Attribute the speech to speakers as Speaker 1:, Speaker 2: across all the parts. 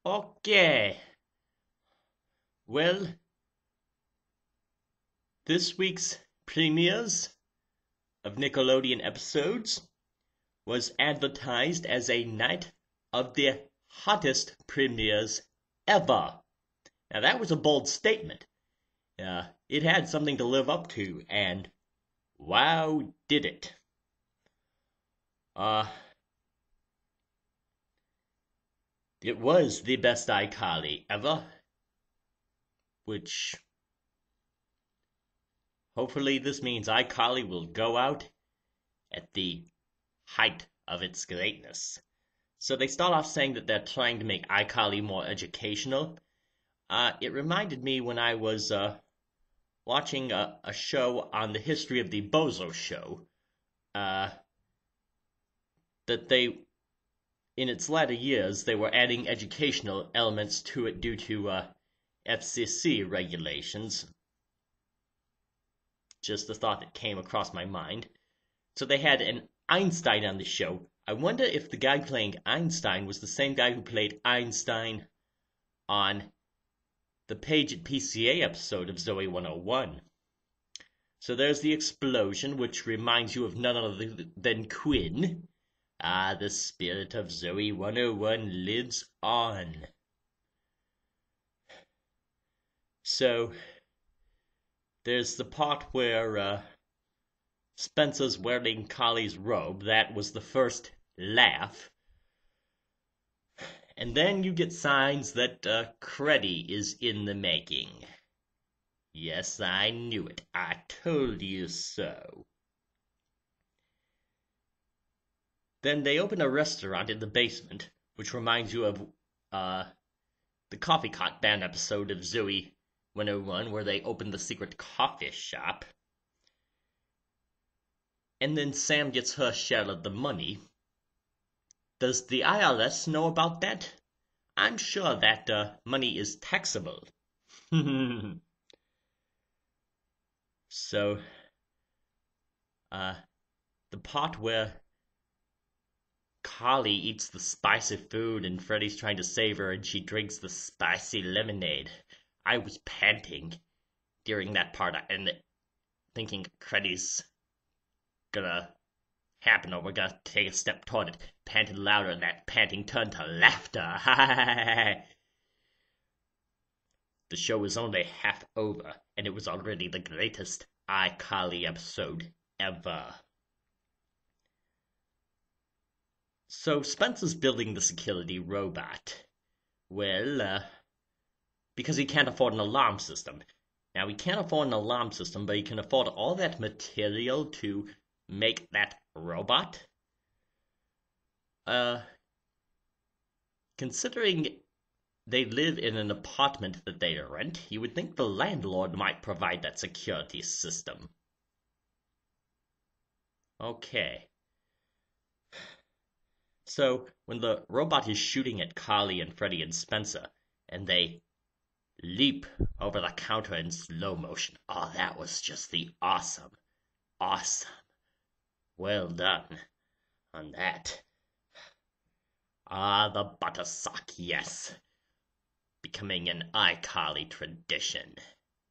Speaker 1: Okay, well, this week's premieres of Nickelodeon episodes was advertised as a night of the hottest premieres ever. Now that was a bold statement. It had something to live up to, and wow, did it. Uh, it was the best iCarly ever, which hopefully this means iCarly will go out at the height of its greatness. So they start off saying that they're trying to make iCarly more educational. It reminded me when I was watching a show on the history of the Bozo Show, uh, that they, in its latter years, they were adding educational elements to it due to FCC regulations. Just the thought that came across my mind. So they had an Einstein on the show. I wonder if the guy playing Einstein was the same guy who played Einstein on the Page at PCA episode of Zoe 101. So there's the explosion, which reminds you of none other than Quinn. The spirit of Zoe 101 lives on. So there's the part where Spencer's wearing Carly's robe. That was the first laugh. And then you get signs that Creddy is in the making. Yes, I knew it. I told you so. Then they open a restaurant in the basement, which reminds you of the Coffee Cot Band episode of Zoe 101, where they open the secret coffee shop. And then Sam gets her share of the money. Does the IRS know about that? I'm sure that money is taxable. So, the part where Carly eats the spicy food and Freddy's trying to save her and she drinks the spicy lemonade. I was panting during that part and thinking Freddy's gonna happen or we're gonna take a step toward it. Panted louder and that panting turned to laughter. The show was only half over and it was already the greatest iCarly episode ever. So Spencer's building the security robot. Well, because he can't afford an alarm system. Now, he can't afford an alarm system, but he can afford all that material to make that robot. Considering they live in an apartment that they rent, you would think the landlord might provide that security system. Okay. So, when the robot is shooting at Carly and Freddy and Spencer, and they leap over the counter in slow motion. Oh, that was just the awesome. Well done on that. The butter sock, yes. Becoming an iCarly tradition.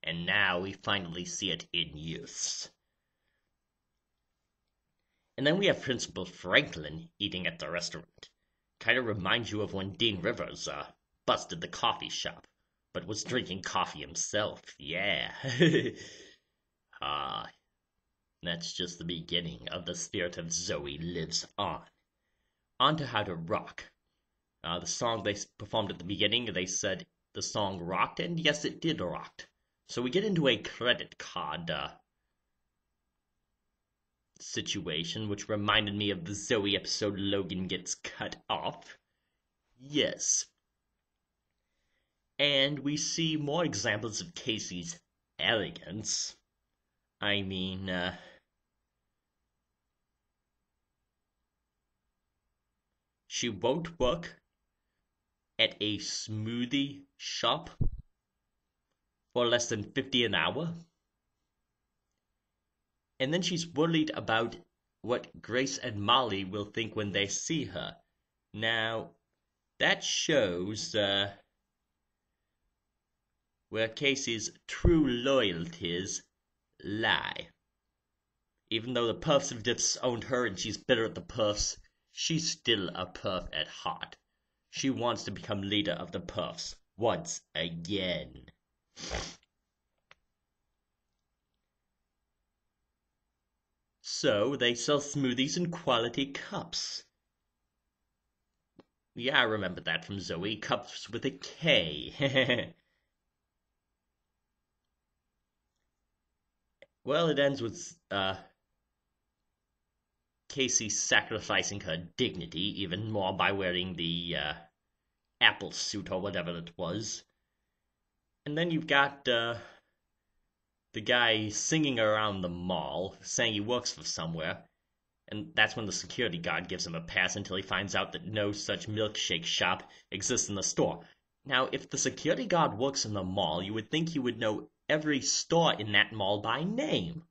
Speaker 1: And now we finally see it in use. And then we have Principal Franklin eating at the restaurant. Kind of reminds you of when Dean Rivers busted the coffee shop, but was drinking coffee himself. Yeah. That's just the beginning of the spirit of Zoe lives on. On to How to Rock. The song they performed at the beginning, they said the song rocked, and yes, it did rock. So we get into a credit card situation, which reminded me of the Zoe episode Logan gets cut off. Yes. And we see more examples of Casey's arrogance. I mean, she won't work at a smoothie shop for less than $50 an hour. And then she's worried about what Grace and Molly will think when they see her. Now, that shows where Casey's true loyalties lie. Even though the Puffs have disowned her and she's bitter at the Puffs, she's still a Puff at heart. She wants to become leader of the Puffs once again. So they sell smoothies in quality cups. Yeah, I remember that from Zoe. Cups with a K. Well, it ends with Casey sacrificing her dignity even more by wearing the apple suit or whatever it was. And then you've got the guy singing around the mall, saying he works for somewhere. And that's when the security guard gives him a pass until he finds out that no such milkshake shop exists in the store. Now, if the security guard works in the mall, you would think he would know every store in that mall by name.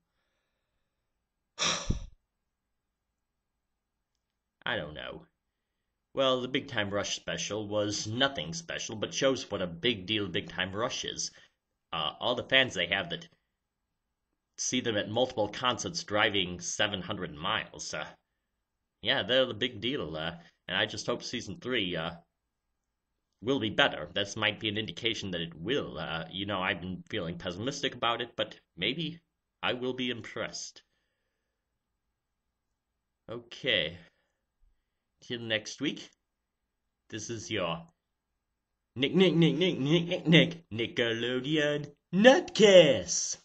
Speaker 1: I don't know. Well, the Big Time Rush special was nothing special, but shows what a big deal Big Time Rush is. All the fans they have that see them at multiple concerts driving 700 miles. Yeah, they're the big deal. And I just hope season 3 will be better. This might be an indication that it will. I've been feeling pessimistic about it, but maybe I will be impressed. Okay. Till next week. This is your Nickelodeon Nutcase.